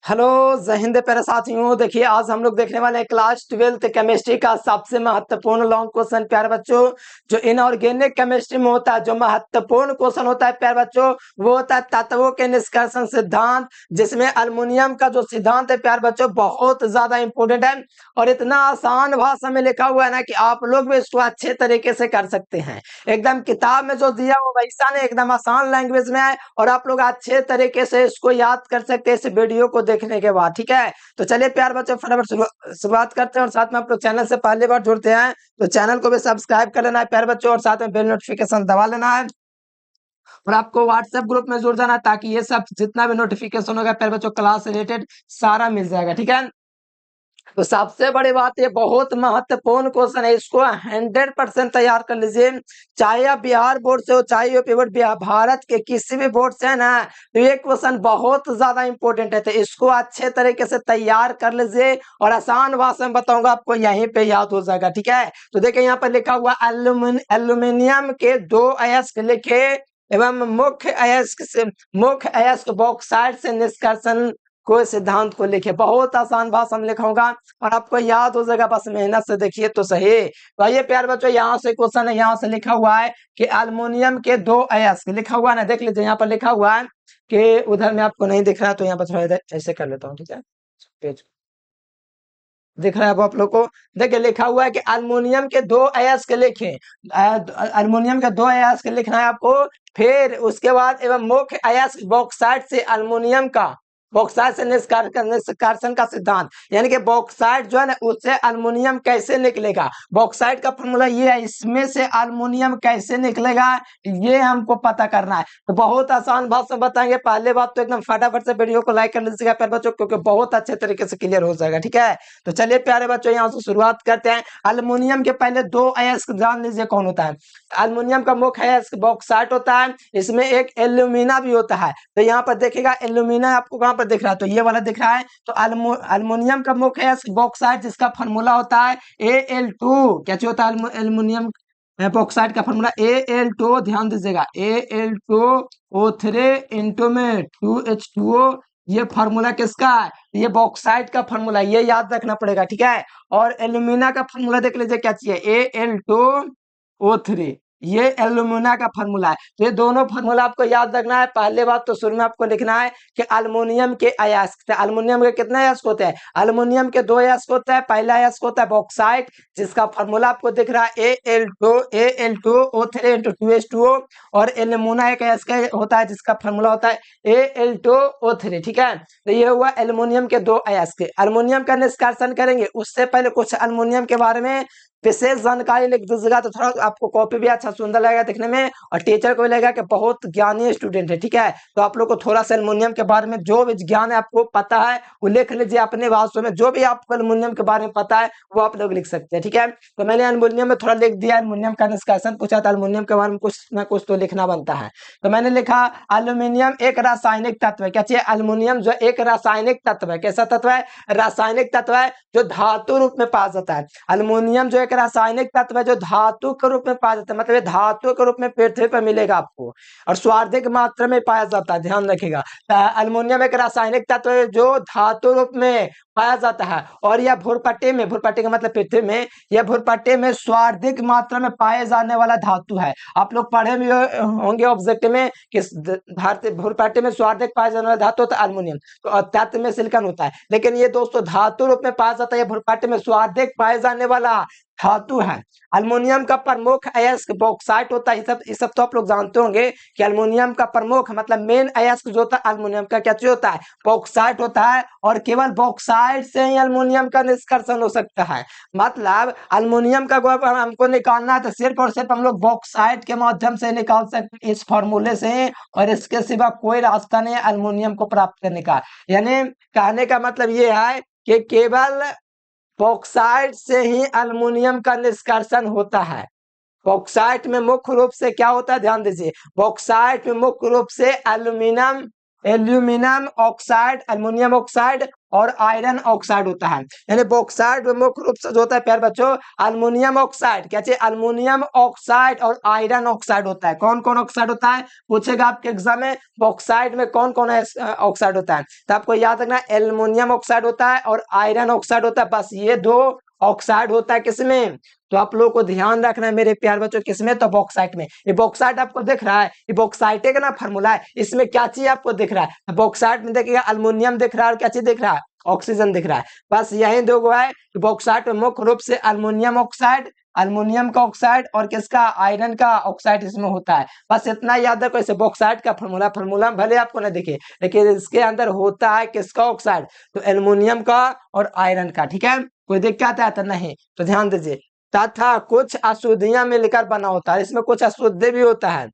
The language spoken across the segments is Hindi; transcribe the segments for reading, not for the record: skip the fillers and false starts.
हेलो जय हिंद प्यारे साथियों। देखिए आज हम लोग देखने वाले हैं क्लास 12th केमिस्ट्री का सबसे महत्वपूर्ण लॉन्ग क्वेश्चन प्यारे बच्चों, जो इनऑर्गेनिक केमिस्ट्री में होता है। जो महत्वपूर्ण क्वेश्चन होता है प्यारे बच्चों वो होता है तत्वों के निष्कर्षण सिद्धांत, जिसमें अल्युमिनियम का जो सिद्धांत है प्यारे बच्चों बहुत ज्यादा इंपॉर्टेंट है और इतना आसान भाषा में लिखा हुआ है ना कि आप लोग भी इसको अच्छे तरीके से कर सकते हैं। एकदम किताब में जो दिया वो वैसा नहीं, एकदम आसान लैंग्वेज में है और आप लोग अच्छे तरीके से इसको याद कर सकते हैं इस वीडियो को देखने के बाद। ठीक है, तो चलिए प्यार बच्चों फटाफट शुरुआत करते हैं और साथ में आप लोग चैनल से पहली बार जुड़ते हैं तो चैनल को भी सब्सक्राइब कर लेना है प्यार बच्चों और साथ में बेल नोटिफिकेशन दबा लेना है और आपको व्हाट्सएप ग्रुप में जुड़ जाना है ताकि ये सब जितना भी नोटिफिकेशन होगा प्यार बच्चों क्लास से रिलेटेड सारा मिल जाएगा। ठीक है, तो सबसे बड़ी बात ये बहुत महत्वपूर्ण क्वेश्चन है, इसको 100% तैयार कर लीजिए। चाहे आप बिहार बोर्ड से हो चाहे यूपी बोर्ड, भारत के किसी भी बोर्ड से है ना, तो ये क्वेश्चन बहुत ज्यादा इंपॉर्टेंट है, तो इसको अच्छे तरीके से तैयार कर लीजिए और आसान भाषा में बताऊंगा आपको, यहीं पे याद हो जाएगा। ठीक है, तो देखिए यहाँ पर लिखा हुआ एल्यूमिनियम के दो अयस्क लिखे एवं मुख्य अयस्क बॉक्साइट से निष्कर्षण को सिद्धांत को लिखे। बहुत आसान भाषा में लिखा होगा और आपको याद हो जाएगा, बस मेहनत से देखिए तो सही। तो आइए प्यार बच्चों यहाँ से क्वेश्चन है, यहाँ से लिखा हुआ है कि अल्युमिनियम के दो अयस्क लिखा हुआ है ना, देख लीजिए यहाँ पर लिखा हुआ है कि उधर में आपको नहीं दिख रहा है तो यहाँ पर थोड़ा ऐसे कर लेता हूँ। ठीक है, पेज दिख रहा है अब आप लोग को। देखिए लिखा हुआ है कि अल्युमिनियम के दो अयस्क लिखें, अल्युमिनियम के दो अयस्क लिखना है आपको। फिर उसके बाद एवं मुख्य अयस्क बॉक्साइट से अल्युमिनियम का बॉक्साइट से निष्कर्षण का सिद्धांत, यानी कि बॉक्साइट जो है ना उससे अल्युमिनियम कैसे निकलेगा। बॉक्साइट का फॉर्मूला ये है, इसमें से अल्युमिनियम कैसे निकलेगा ये हमको पता करना है। तो बहुत आसान भाषा में बताएंगे। पहले बात तो एकदम फटाफट से वीडियो को लाइक कर लीजिएगा प्यारे बच्चों, क्योंकि बहुत अच्छे तरीके से क्लियर हो जाएगा। ठीक है, तो चलिए प्यारे बच्चों यहाँ से शुरुआत करते हैं। अल्युमिनियम के पहले दो अयस्क जान लीजिए कौन होता है। अल्युमिनियम का मुख्य अयस्क बॉक्साइट होता है, इसमें एक एल्यूमिना भी होता है। तो यहाँ पर देखिएगा एल्यूमिना आपको कहाँ पर दिख रहा है, तो ये वाला दिख रहा है। तो अल्युमिनियम का मुख्य अयस्क बॉक्साइट जिसका फॉर्मूला होता है Al2। क्या होता है एल्यूमिनियम बॉक्साइट का फॉर्मूला Al2, ध्यान दीजिएगा Al2O3 इंटू में 2H2O। ये फार्मूला किसका है, ये बॉक्साइट का फार्मूला, ये याद रखना पड़ेगा। ठीक है, और एल्यूमिना का फार्मूला देख लीजिए क्या चाहिए Al2O3, ये एल्यूमिना का फार्मूला है। तो ये दोनों फार्मूला आपको याद रखना है। पहले बात तो शुरू में आपको लिखना है कि अल्युमिनियम के अयस्क, अल्युमिनियम के कितने अयस्क होते हैं, अल्युमिनियम के दो अयस्क होता है। पहला अयस्क होता है बॉक्साइट जिसका फार्मूला आपको दिख रहा है Al2O3 इंटू 2H2O, और एल्यूमिना एक अयस्क होता है जिसका फार्मूला होता है Al2O3। ठीक है, तो ये हुआ एल्युमिनियम के दो अयस्क। एल्युमिनियम का निष्कर्षण करेंगे उससे पहले कुछ एल्युमिनियम के बारे में विशेष जानकारी लिख दीजिएगा, तो थोड़ा आपको कॉपी भी अच्छा सुंदर लगेगा दिखने में और टीचर को भी लगेगा कि बहुत ज्ञानी स्टूडेंट है। ठीक है, तो आप लोग को थोड़ा सा एल्युमिनियम के बारे में जो भी ज्ञान है आपको पता है वो लिख लीजिए अपने भाषा में। जो भी आपको एल्युमिनियम के बारे में पता है वो आप लोग लिख सकते हैं। ठीक है, तो मैंने एल्युमिनियम में थोड़ा लिख दिया। एल्युमिनियम का निष्कर्षण पूछा था, एल्युमिनियम के बारे में कुछ ना कुछ तो लिखना बनता है। तो मैंने लिखा एल्युमिनियम एक रासायनिक तत्व है। क्या चाहिए, एल्युमिनियम जो एक रासायनिक तत्व है। कैसा तत्व है, रासायनिक तत्व है जो धातु रूप में पाया जाता है। एल्युमिनियम जो एक रासायनिक तत्व है जो धातु के रूप में पाया जाता है, मतलब धातु के रूप में पृथ्वी पर मिलेगा आपको और स्वार्थिक मात्रा में पाया जाता है, ध्यान रखिएगा। एल्युमिनियम एक रासायनिक तत्व है जो धातु रूप में पाया जाता है और यह भूरपट्टी का मतलब पृथ्वी में, यह भूरपट्टी में स्वार्थिक मात्रा में पाए जाने वाला धातु है। आप लोग पढ़े भी होंगे ऑब्जेक्टिव में कि भारतीय भूरपट्टी में स्वार्थिक पाया जाने वाला धातु होता है एल्युमिनियम, तो तत्व में सिलिकॉन होता है। लेकिन ये दोस्तों धातु रूप में पाया जाता है, भूरपट्टी में स्वार्थिक पाए जाने वाला धातु है। अल्युमिनियम का प्रमुख अयस्क बॉक्साइट होता है। ये सब तो आप लोग जानते होंगे कि अल्युमिनियम का प्रमुख मतलब मेन अयस्क जो होता है अल्युमिनियम का क्या चीज होता है, बॉक्साइट होता है और केवल बॉक्साइट से ही अल्युमिनियम का निष्कर्षण हो सकता है। मतलब अल्युमिनियम का हमको निकालना है तो सिर्फ और सिर्फ हम लोग बॉक्साइट के माध्यम से निकाल सकते इस फॉर्मूले से, और इसके सिवा कोई रास्ता नहीं है अल्युमिनियम को प्राप्त करने का। यानी कहने का मतलब ये है कि केवल बॉक्साइट से ही अल्युमिनियम का निष्कर्षण होता है। बॉक्साइट में मुख्य रूप से क्या होता है, ध्यान दीजिए, बॉक्साइट में मुख्य रूप से aluminium aluminium oxide, aluminium oxide और आयरन ऑक्साइड होता है। यानी बॉक्साइट में मुख्य रूप से जो होता है प्यारे बच्चों अल्युमिनियम ऑक्साइड, क्या चाहिए, अल्युमिनियम ऑक्साइड और आयरन ऑक्साइड होता है। कौन कौन ऑक्साइड होता है पूछेगा आपके एग्जाम में, बॉक्साइट में कौन कौन ऑक्साइड होता है, तो आपको याद रखना एल्युमिनियम ऑक्साइड होता है और आयरन ऑक्साइड होता है, बस ये दो ऑक्साइड होता है किसमें, तो आप लोगों को ध्यान रखना है मेरे प्यार बच्चों, किसमें, तो बॉक्साइट में। ये बॉक्साइट आपको दिख रहा है, ये बॉक्साइट का ना फार्मूला है, इसमें क्या चीज आपको दिख रहा है, बॉक्साइट में देखिएगा अल्युमिनियम दिख रहा है और क्या चीज दिख रहा है, ऑक्सीजन दिख रहा है, बस यही दो गो है। बॉक्साइट में मुख्य रूप से अल्युमिनियम ऑक्साइड, अल्युमिनियम का ऑक्साइड और किसका, आयरन का ऑक्साइड इसमें होता है। बस इतना याद रखो, इसे बॉक्साइट का फार्मूला, फार्मूला भले आपको ना दिखे लेकिन इसके अंदर होता है किसका ऑक्साइड, तो एल्युमिनियम का और आयरन का। ठीक है, कोई दिक्कत है तो नहीं, तो ध्यान दीजिए। तथा कुछ अशुद्धियां मिलकर बना होता है, इसमें कुछ अशुद्धि भी होता है,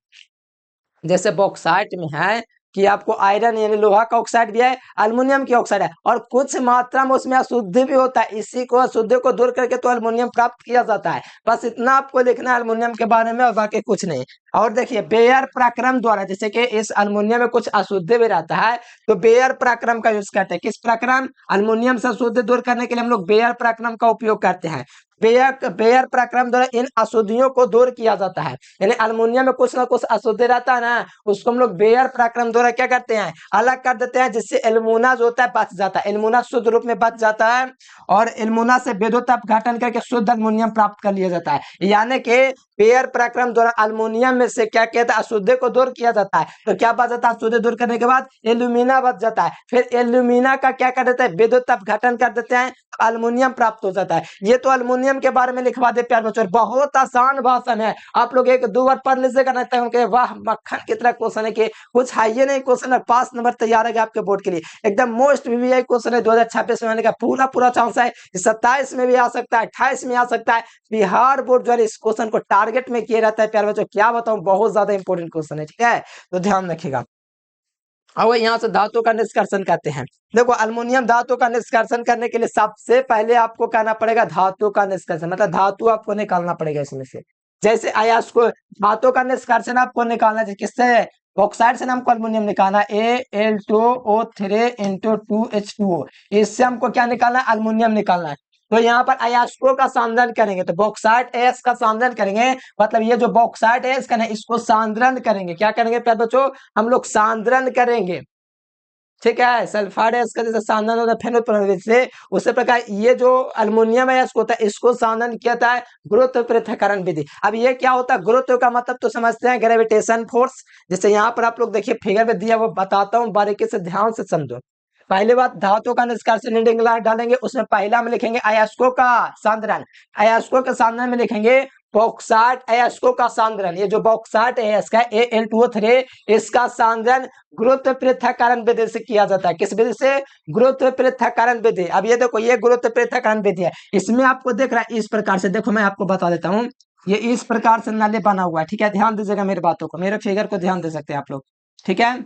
जैसे बॉक्साइट में है कि आपको आयरन यानी लोहा का ऑक्साइड भी है, अल्युमिनियम की ऑक्साइड है और कुछ मात्रा में उसमें अशुद्धि भी होता है, इसी को अशुद्धि को दूर करके तो अल्युमिनियम प्राप्त किया जाता है। बस इतना आपको लिखना है अल्युमिनियम के बारे में और बाकी कुछ नहीं। और देखिए बेयर प्रक्रम द्वारा, जैसे कि इस अल्युमिनियम में कुछ अशुद्धि भी रहता है तो बेयर प्रक्रम का यूज करते हैं। किस प्रक्रम, अल्युमिनियम से अशुद्धि दूर करने के लिए हम लोग बेयर प्रक्रम का उपयोग करते हैं। बेयर प्रक्रम द्वारा इन अशुद्धियों को दूर किया जाता है, यानी अल्युमिनियम में कुछ ना कुछ अशुद्धि रहता है ना, उसको हम लोग बेयर प्रक्रम द्वारा क्या करते हैं, अलग कर देते हैं, जिससे एल्युमिना जो होता है बच जाता है, एल्युमिना शुद्ध रूप में बच जाता है और एल्युमिना से विद्युत अपघटन करके शुद्ध अल्युमिनियम प्राप्त कर लिया जाता है। यानी कि बेयर प्रक्रम द्वारा अल्युमिनियम में से क्या कहता है, अशुद्धि को दूर किया जाता है, तो क्या बच जाता है, अशुद्धि दूर करने के बाद एल्युमिना बच जाता है, फिर एल्युमिना का क्या कर देते हैं, विद्युत अपघटन कर देते हैं, अल्युमिनियम प्राप्त हो जाता है। ये तो अल्युमिनियम के बारे में लिखवा दे प्यार बच्चों, बहुत आसान भाषण है, आप लोग एक दो बार पढ़ लीजिएगा ना तो वाह मक्खन की तरह क्वेश्चन है कि कुछ है ये नहीं क्वेश्चन है, 5 नंबर तैयार है आपके बोर्ड के लिए, एकदम मोस्ट वीवीआई क्वेश्चन है 2026 में आने का पूरा पूरा चांस है। 27 में भी आ सकता है, 28 में आ सकता है। बिहार बोर्ड जो है इस क्वेश्चन को टारगेट में किया रहता है प्यार बच्चों, क्या बताऊं, बहुत ज्यादा इंपॉर्टेंट क्वेश्चन है। ठीक है, तो ध्यान रखिएगा। अब यहाँ से धातु का निष्कर्षण करते हैं। देखो अल्युमिनियम धातु का निष्कर्षण करने के लिए सबसे पहले आपको करना पड़ेगा धातु का निष्कर्षण, मतलब धातु आपको निकालना पड़ेगा इसमें से। जैसे अयस्क धातु का निष्कर्षण आपको निकालना है किससे, बॉक्साइड से हमको अल्युमिनियम निकालना Al2O3 इंटू 2H2O, इससे हमको क्या निकालना है, अल्युमिनियम निकालना है। तो यहाँ पर अयस्कों का सांद्रण करेंगे तो बॉक्साइड एस का सांद्रण करेंगे, मतलब ये जो बॉक्साइड है इसका इसको सांद्रण करेंगे, क्या करेंगे प्यारे बच्चों, हम लोग सांद्रण करेंगे। ठीक है, सल्फाइड है इसका जैसे सांद्रण होता है फेनोल्फिनोल से, उसी प्रकार ये जो अल्युमिनियम है इसको होता है, इसको सांद्रण किया जाता है गुरुत्व पृथक्करण विधि। अब ये क्या होता है, गुरुत्व का मतलब तो समझते हैं ग्रेविटेशन फोर्स, जैसे यहाँ पर आप लोग देखिए फिगर में दिया वो बताता हूँ, बारीकी से ध्यान से समझो। पहली बात धातु का निष्कर्षण डालेंगे, उसमें पहला में लिखेंगे अयस्कों का सांद्रण, अयस्कों के सांद्रण में लिखेंगे बॉक्साइट अयस्कों का सांद्रण, ये जो बॉक्साइट है इसका Al2O3 इसका सांद्रण गुरुत्व पृथक्करण विधि से किया जाता है। किस विधि से, गुरुत्व पृथक्करण विधि। अब ये देखो ये गुरुत्व पृथक्करण विधि है, इसमें आपको देख रहा है इस प्रकार से, देखो मैं आपको बता देता हूँ, ये इस प्रकार से नाले बना हुआ है। ठीक है, ध्यान दीजिएगा मेरी बातों को, मेरे फिगर को ध्यान दे सकते हैं आप लोग। ठीक है,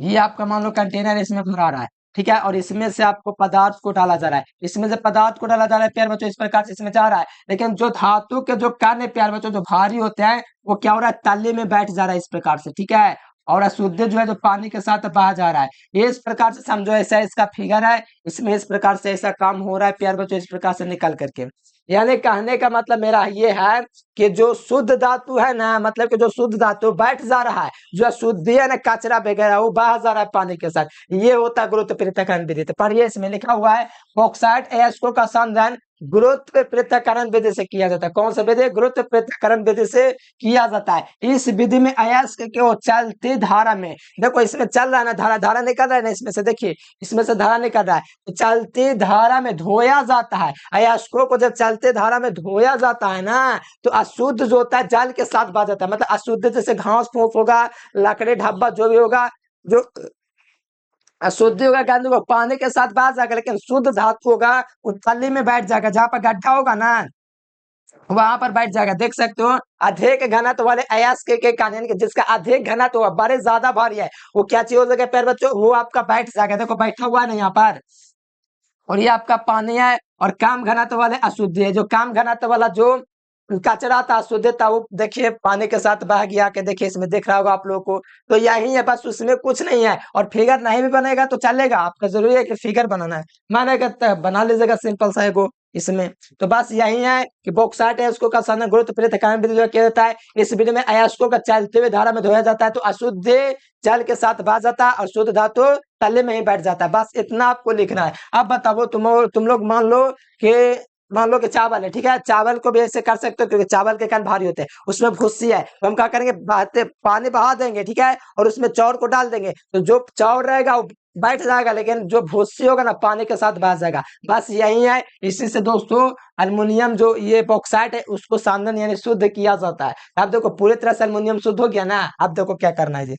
ये आपका मान लो कंटेनर इसमें भरा रहा है, ठीक है, और इसमें से आपको पदार्थ को डाला जा रहा है, इसमें से पदार्थ को डाला जा रहा है प्यार बच्चों, इस प्रकार से इसमें जा रहा है। लेकिन जो धातु के जो कण है प्यार बच्चों जो भारी होते हैं वो क्या हो रहा है, तले में बैठ जा रहा है इस प्रकार से। ठीक है, और अशुद्ध जो है जो पानी के साथ बहा जा रहा है, ये इस प्रकार से समझो, ऐसा इसका फिगर है, इसमें इस प्रकार से ऐसा काम हो रहा है प्यार बच्चों, इस प्रकार से निकल करके। यानी कहने का मतलब मेरा ये है कि जो शुद्ध धातु है ना, मतलब कि जो शुद्ध धातु बैठ जा रहा है, जो अशुद्ध है ना कचरा वगैरह वो बहा जा रहा है पानी के साथ, ये होता है गुरुत्व पृथक्करण विधि। तो पढ़िए इसमें लिखा हुआ है बॉक्साइट अयस्कों का संधान गुरुत्व पृथक्करण विधि से किया जाता है। कौन सा विधि, गुरुत्व पृथक्करण विधि से किया जाता है। इस विधि में अयस्क के चलती धारा में, देखो इसमें चल रहा है ना धारा, धारा निकल रहा है ना इसमें से, देखिए इसमें से धारा निकल रहा है, तो चलती धारा में धोया जाता है। अयस्कों को जब चलते धारा में धोया जाता है ना तो अशुद्ध जो होता है जल के साथ बह जाता है, मतलब अशुद्ध जैसे घास फूस होगा, लकड़ी ढब्बा जो भी होगा, जो अशुद्धि होगा गंध होगा पानी के साथ बह जाएगा, लेकिन शुद्ध धातु होगा वो तली में बैठ जाएगा, जहां पर गड्ढा होगा ना वहां पर बैठ जाएगा। देख सकते हो अधिक घनत्व वाले अयस्क के कारण जिसका अधिक घनत्व बड़े ज्यादा भारी है वो क्या चीज हो जाएगा प्यारे बच्चों, वो आपका बैठ जाएगा। देखो बैठा हुआ है ना यहाँ पर, और ये आपका पानी है, और कम घनत्व वाले अशुद्धि है, जो कम घनत्व वाला जो कचरा था, शुद्ध था, वो देखिए पानी के साथ बह गया के, देखिए इसमें देख रहा होगा आप लोगों को। तो यही है बस, उसमें कुछ नहीं है। और फिगर नहीं भी बनेगा तो चलेगा, आपका जरूरी है कि फिगर बनाना है, मानेगा तो बना लीजिएगा सिंपल सा एगो इसमें। तो बस यही है कि बॉक्साइट है उसको का साधन गुरुत्व प्रेरित कारण विधि जो किया जाता है। इस विधि में अयस्कों का चलते हुए धारा में धोया जाता है, तो अशुद्ध जल के साथ बह जाता है और शुद्ध धातु तले में ही बैठ जाता है। बस इतना आपको लिखना है। अब बताओ तुम लोग मान लो कि चावल है, ठीक है, चावल को भी ऐसे कर सकते हो क्योंकि चावल के कण भारी होते हैं, उसमें भूसी है, तो हम क्या करेंगे, बहते पानी बहा देंगे, ठीक है, और उसमें चावल को डाल देंगे, तो जो चावल रहेगा वो बैठ जाएगा, लेकिन जो भूसी होगा ना पानी के साथ बह जाएगा। बस यही है। इसी से दोस्तों अल्युमिनियम जो ये बॉक्साइट है उसको सांधन यानी शुद्ध किया जाता है। अब देखो पूरी तरह से अल्युमिनियम शुद्ध हो गया ना। अब देखो क्या करना है जी,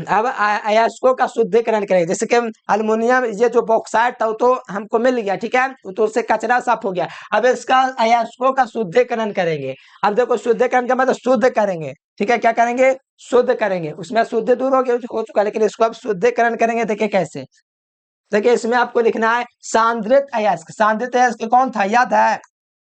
अब अयस्कों का शुद्धिकरण करेंगे। जैसे कि अल्युमिनियम ये जो बॉक्साइट था वो तो हमको मिल गया, ठीक है, तो उससे कचरा साफ हो गया। अब इसका अयस्कों का शुद्धिकरण करेंगे। अब देखो शुद्धिकरण का मतलब शुद्ध करेंगे, ठीक है, क्या करेंगे, शुद्ध करेंगे। उसमें शुद्ध दूर हो चुका, लेकिन इसको अब शुद्धिकरण करेंगे। देखिए कैसे, देखिए इसमें आपको लिखना है सांद्रित अयस्क। सांद्रित अयस्क कौन था, याद है?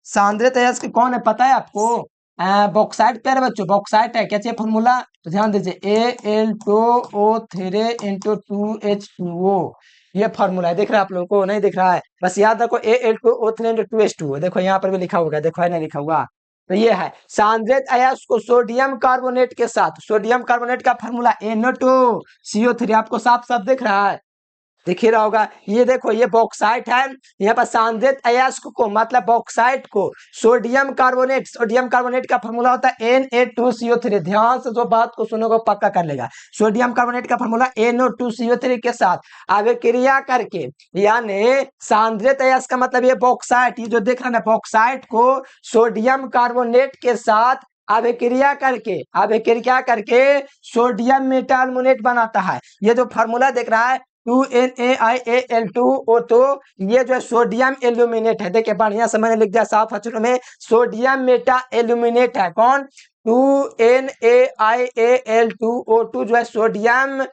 सांद्रित अयस्क कौन है, पता है आपको? बॉक्साइट प्यारे बच्चों, बॉक्साइट है। क्या चाहिए फॉर्मूला, तो ध्यान दीजिए, Al2O3 × 2H2O, ये फॉर्मूला है। दिख रहा है आप लोगों को, नहीं दिख रहा है? बस याद रखो Al2O3 × 2H2O, देखो यहाँ पर भी लिखा होगा, देखो है नहीं लिखा हुआ, तो ये है सांद्रित अयस्क को सोडियम कार्बोनेट के साथ, सोडियम कार्बोनेट का फॉर्मूला NO2CO3, आपको साफ साफ दिख रहा है, दिख ही रहा होगा। ये देखो ये बॉक्साइट है, यहाँ पर सांद्रित अयस्क को मतलब बॉक्साइट को सोडियम कार्बोनेट, सोडियम कार्बोनेट का फॉर्मूला होता है Na2CO3। ध्यान से जो बात को सुनोगे पक्का कर लेगा। सोडियम कार्बोनेट का फॉर्मूला NO2CO3 के साथ अभिक्रिया करके, यानी सांद्रित अयस्क का मतलब ये बॉक्साइट, ये जो देख रहे हैं बॉक्साइट को सोडियम कार्बोनेट के साथ अभिक्रिया करके सोडियम मेटाल्युमिनेट बनाता है। ये जो फार्मूला देख रहा है 2NaIAl2O2, ये जो है सोडियम एल्यूमिनेट है। देखिए बढ़िया से मैंने लिख दिया साफ अक्षरों में, सोडियम मेटा एल्यूमिनेट है। कौन, 2NaIAl2O2 जो है सोडियम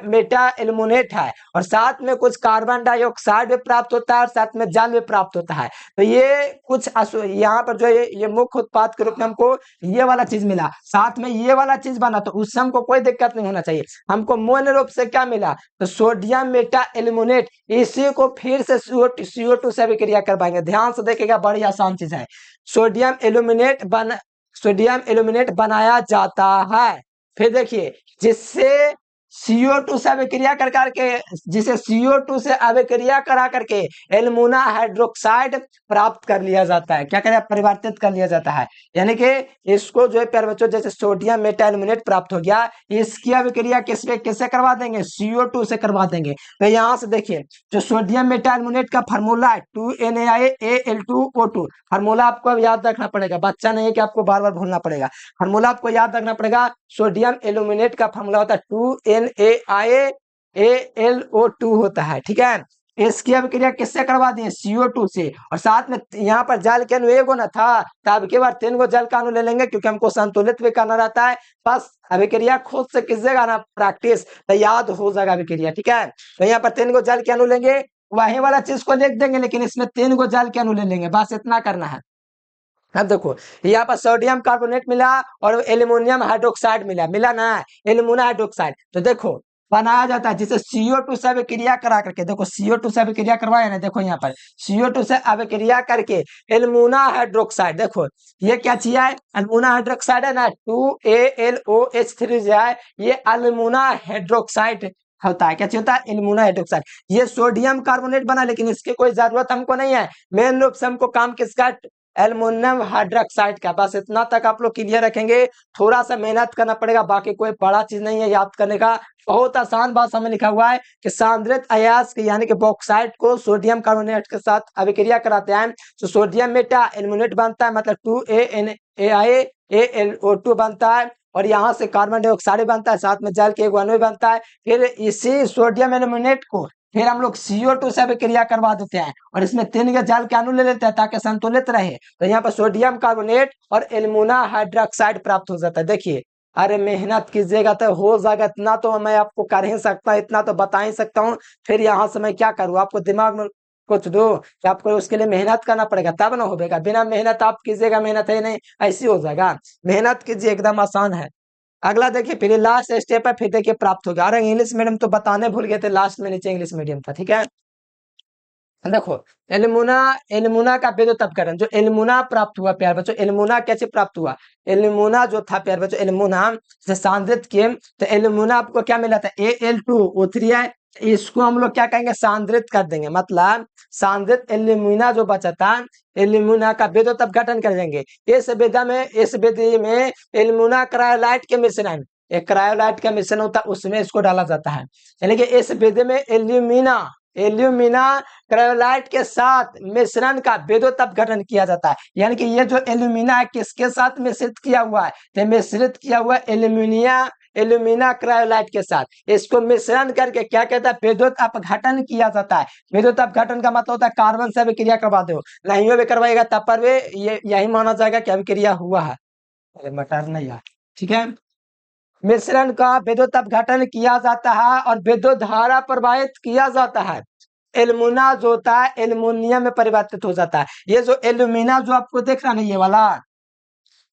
मेटा एल्यूमिनेट है, और साथ में कुछ कार्बन डाइऑक्साइड भी प्राप्त होता है और साथ में जल भी प्राप्त होता है। तो ये कुछ यहाँ पर जो ये मुख्य उत्पाद के रूप में हमको ये वाला चीज मिला, साथ में ये वाला चीज बना, तो उससे हमको कोई दिक्कत नहीं होना चाहिए। हमको मूल रूप से क्या मिला, तो सोडियम मेटा एल्यूमिनेट, इसी को फिर से CO2 से अभिक्रिया करवाएंगे। ध्यान से देखिएगा, बड़ी आसान चीज है। सोडियम एल्यूमिनेट बनाया जाता है। फिर देखिए जिससे CO2 से अभिक्रिया कर करके, जिसे CO2 से अभिक्रिया करा करके एल्युमिना हाइड्रोक्साइड प्राप्त कर लिया जाता है। क्या करें, परिवर्तित कर लिया जाता है। यानी कि इसको जो है प्यारे बच्चों, जैसे सोडियम मेटा एल्यूमिनेट प्राप्त हो गया, इसकी अभिक्रिया किससे करवा देंगे, CO2 से करवा देंगे। तो यहाँ से देखिए जो सोडियम मेटा एल्यूमिनेट का फार्मूला है 2NaAl2O2, फार्मूला आपको याद रखना पड़ेगा, बच्चा नहीं है कि आपको बार बार भूलना पड़ेगा। फार्मूला आपको याद रखना पड़ेगा। सोडियम एल्यूमिनेट का फार्मूला होता है 2NaAlO2 होता है, ठीक है। इसकी अभिक्रिया किससे करवा दिए, CO2 से, और साथ में यहाँ पर जल के अणु एगो ना था, तब के बाद 3 गो जल का अणु ले लेंगे क्योंकि हमको संतुलित भी करना रहता है। बस अभिक्रिया खुद से कीजिएगा ना प्रैक्टिस, तो याद हो जाएगा अभिक्रिया, ठीक है। तो यहाँ पर 3 गो जल के अणु लेंगे, वही वाला चीज को लिख देंगे, लेकिन इसमें 3 गो जल के अणु ले लेंगे, बस इतना करना है। अब देखो यहाँ पर सोडियम कार्बोनेट मिला और एल्युमिनियम हाइड्रोक्साइड मिला ना, एल्युमिना हाइड्रोक्साइड। तो देखो बनाया जाता है जिसे CO2 से अभिक्रिया करा करके, देखो CO2 से अभिक्रिया करवाया ना, देखो यहाँ पर CO2 से अभिक्रिया करके एल्युमिना हाइड्रोक्साइड, देखो ये क्या चीज है, एल्युमिना हाइड्रोक्साइड है ना, 2AlOH3 जो है ये एल्युमिना हाइड्रोक्साइड होता है। क्या चीज होता है, एल्युमिना हाइड्रोक्साइड। ये सोडियम कार्बोनेट बना, लेकिन इसकी कोई जरूरत हमको नहीं है। मेन रूप से हमको काम किसका, एल्युमिनियम हाइड्रोक्साइड का। बस इतना तक आप लोग क्लियर रखेंगे। थोड़ा सा मेहनत करना पड़ेगा, बाकी कोई बड़ा चीज नहीं है याद करने का। बहुत आसान भाषा में लिखा हुआ है कि सांद्रित अयस्क यानी कि बॉक्साइट को सोडियम कार्बोनेट के साथ अभिक्रिया कराते हैं तो सोडियम मेटा एल्युमिनेट बनता है, मतलब 2NaAlO2 बनता है, और यहाँ से कार्बन डाइऑक्साइड बनता है, साथ में जल के एक अणु बनता है। फिर इसी सोडियम एल्युमिनेट को फिर हम लोग CO2 से अभिक्रिया करवा देते हैं और इसमें 3 के जल के अणु ले लेते हैं ताकि संतुलित रहे। तो यहाँ पर सोडियम कार्बोनेट और एल्युमिना हाइड्रोक्साइड प्राप्त हो जाता है। देखिए अरे मेहनत कीजिएगा तो हो जाएगा, इतना तो मैं आपको कर ही सकता हूँ, इतना तो बता ही सकता हूँ। फिर यहाँ से मैं क्या करूँ, आपको दिमाग में कुछ दो कि आपको उसके लिए मेहनत करना पड़ेगा तब ना होगा। बिना मेहनत आप कीजिएगा, मेहनत है नहीं, ऐसी हो जाएगा। मेहनत कीजिए, एकदम आसान है। अगला देखिए, फिर लास्ट स्टेप है, फिर देखिए प्राप्त हो गया। और इंग्लिश मीडियम तो बताने भूल गए थे, लास्ट में नीचे इंग्लिश मीडियम था, ठीक है। देखो, एलमुना, एलमुना का वेदोत्तर करण, जो एलमुना प्राप्त हुआ प्यार बच्चों, एलमुना कैसे प्राप्त हुआ? एलमुना जो था प्यार बच्चों, एलमुना से सांद्रित किए तो एलमुना आपको क्या मिला था? Al2O3 है। इसको हम लोग क्या कहेंगे? सांद्रित कर देंगे, मतलब सांद्रित एल्यूमिना जो बचा था, एल्यूमिना का वेदोत्तर गठन कर देंगे। इस विधि में एल्यूमिना क्रायोलाइट के मिश्रण, एक क्रायोलाइट का मिश्रण होता है, उसमें इसको डाला जाता है। यानी कि इस विधि में एल्यूमिना, एल्यूमिना क्रायोलाइट के साथ मिश्रण का वेदोत्तर गठन किया जाता है। यानी कि ये जो एल्यूमिना है किसके साथ मिश्रित किया हुआ है? तो मिश्रित किया हुआ एल्यूमिना क्रायोलाइट के साथ। इसको मिश्रण करके क्या कहता है? विद्युत अपघटन किया जाता है। विद्युत अपघटन का मतलब होता है कार्बन से अभिक्रिया करवा दो, नहीं भी करवाएगा तब पर भी ये यही माना जाएगा कि अभिक्रिया हुआ है। अरे मटर नहीं यार, ठीक है। मिश्रण का विद्युत अपघटन किया जाता है और विद्युत धारा प्रवाहित किया जाता है। एल्युमिना जो होता है एल्युमिनियम में परिवर्तित हो जाता है। ये जो एल्यूमिना जो आपको देख रहा है ना, ये वाला,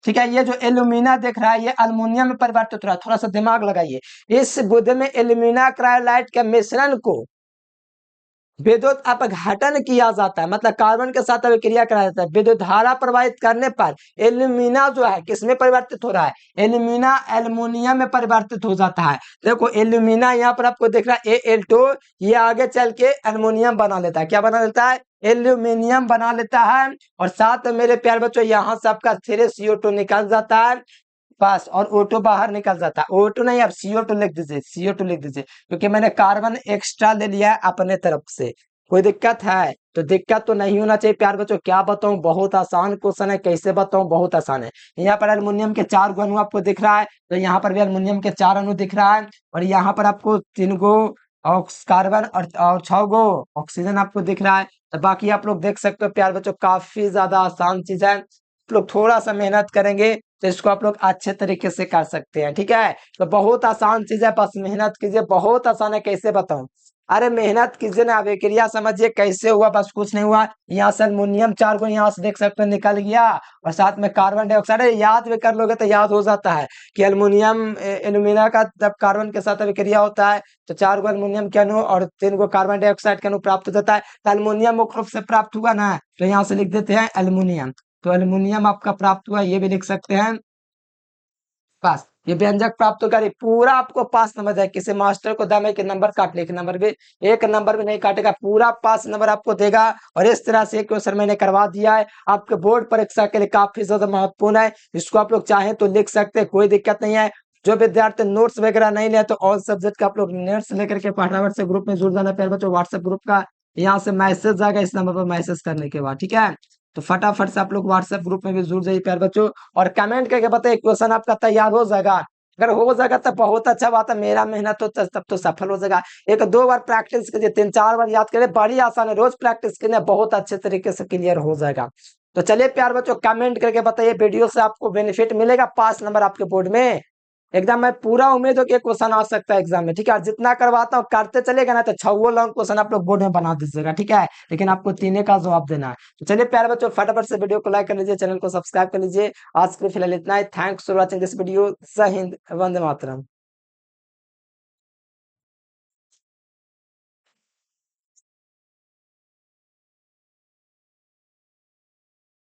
ठीक है, ये जो एल्यूमिना देख रहा है ये अल्युमिनियम में परिवर्तित हो रहा है। थोड़ा सा दिमाग लगाइए। इस बुध में एल्यूमिना क्रायोलाइट के मिश्रण को विद्युत अपघटन किया जाता है, मतलब कार्बन के साथ अभिक्रिया कराया जाता है। विद्युत धारा प्रवाहित करने पर एल्यूमिना जो है किसमें परिवर्तित हो रहा है? एल्यूमिना एल्युमिनियम में परिवर्तित हो जाता है। देखो एल्यूमिना यहाँ पर आपको दिख रहा है Al2, ये आगे चल के एल्युमिनियम बना लेता है। क्या बना लेता है? एल्यूमिनियम बना लेता है। और साथ में मेरे प्यार बच्चों यहाँ से आपका 3CO2 निकल जाता है बस, और O2 बाहर निकल जाता है। O2 नहीं, आप CO2 लिख दीजिए, CO2 लिख दीजिए, क्योंकि मैंने कार्बन एक्स्ट्रा ले लिया है अपने तरफ से। कोई दिक्कत है? तो दिक्कत तो नहीं होना चाहिए प्यार बच्चों। क्या बताऊं, बहुत आसान क्वेश्चन है, कैसे बताऊं, बहुत आसान है। यहाँ पर एल्युमिनियम के 4 गो अणु आपको दिख रहा है, तो यहाँ पर भी एल्युमिनियम के 4 अणु दिख रहा है। और यहाँ पर आपको 3 गो कार्बन और 6 गो ऑक्सीजन आपको दिख रहा है। तो बाकी आप लोग देख सकते हो प्यार बच्चों, काफी ज्यादा आसान चीज है। आप लोग थोड़ा सा मेहनत करेंगे तो इसको आप लोग अच्छे तरीके से कर सकते हैं, ठीक है। तो बहुत आसान चीज है, बस मेहनत कीजिए, बहुत आसान है। कैसे बताऊं? अरे मेहनत कीजिए ना, अभिक्रिया समझिए कैसे हुआ, बस कुछ नहीं हुआ। यहाँ से अल्युमिनियम 4 को यहाँ से देख सकते हो निकल गया, और साथ में कार्बन डाइऑक्साइड, याद भी कर लोगे तो याद हो जाता है कि अल्युमिनियम एल्यूमिना का जब कार्बन के साथ अभिक्रिया होता है तो 4 गो अल्युमिनियम के अणु और 3 गो कार्बन डाइऑक्साइड के अणु प्राप्त हो जाता है। तो अल्युमिनियम मुख्य रूप से प्राप्त हुआ ना, तो यहाँ से लिख देते हैं अल्युमिनियम। तो अल्युमिनियम आपका प्राप्त हुआ, ये भी लिख सकते हैं पास। ये व्यंजक प्राप्त करी पूरा आपको पास नंबर देगा। किसी मास्टर को दमे के नंबर काट ले, एक नंबर भी नहीं काटेगा, पूरा पास नंबर आपको देगा। और इस तरह से क्वेश्चन मैंने करवा दिया है, आपके बोर्ड परीक्षा के लिए काफी ज्यादा महत्वपूर्ण है। इसको आप लोग चाहें तो लिख सकते हैं, कोई दिक्कत नहीं है। जो विद्यार्थी नोट्स वगैरह नहीं ले तो ऑल सब्जेक्ट का आप लोग नोट्स लेकर के पढ़ावर से ग्रुप में जुड़ जाना प्यारे बच्चों। व्हाट्सएप ग्रुप का यहाँ से मैसेज आएगा, इस नंबर पर मैसेज करने के बाद, ठीक है। तो फटाफट से आप लोग व्हाट्सएप ग्रुप में भी जुड़ जाइए प्यारे बच्चों, और कमेंट करके बताइए क्वेश्चन आपका तैयार हो जाएगा। अगर हो जाएगा तो बहुत अच्छा बात है, मेरा मेहनत तो तब तो सफल हो जाएगा। 1-2 बार प्रैक्टिस कीजिए, 3-4 बार याद करिए, बड़ी आसान है, रोज प्रैक्टिस करने बहुत अच्छे तरीके से क्लियर हो जाएगा। तो चलिए प्यार बच्चों, कमेंट करके बताइए वीडियो से आपको बेनिफिट मिलेगा, पास नंबर आपके बोर्ड में एकदम। मैं पूरा उम्मीद हो कि क्वेश्चन आ सकता है एग्जाम में, ठीक है। जितना करवाता हूँ करते चलेगा ना, तो 6 लॉन्ग क्वेश्चन आप लोग बोर्ड में बना दीजिएगा, ठीक है। लेकिन आपको 3 का जवाब देना है। तो चलिए प्यारे बच्चों, फटाफट से वीडियो को लाइक कर लीजिए, चैनल को सब्सक्राइब कर लीजिए। आज के लिए फिलहाल इतना ही। Thanks for watching this video. जय हिंद, वंदे मातरम।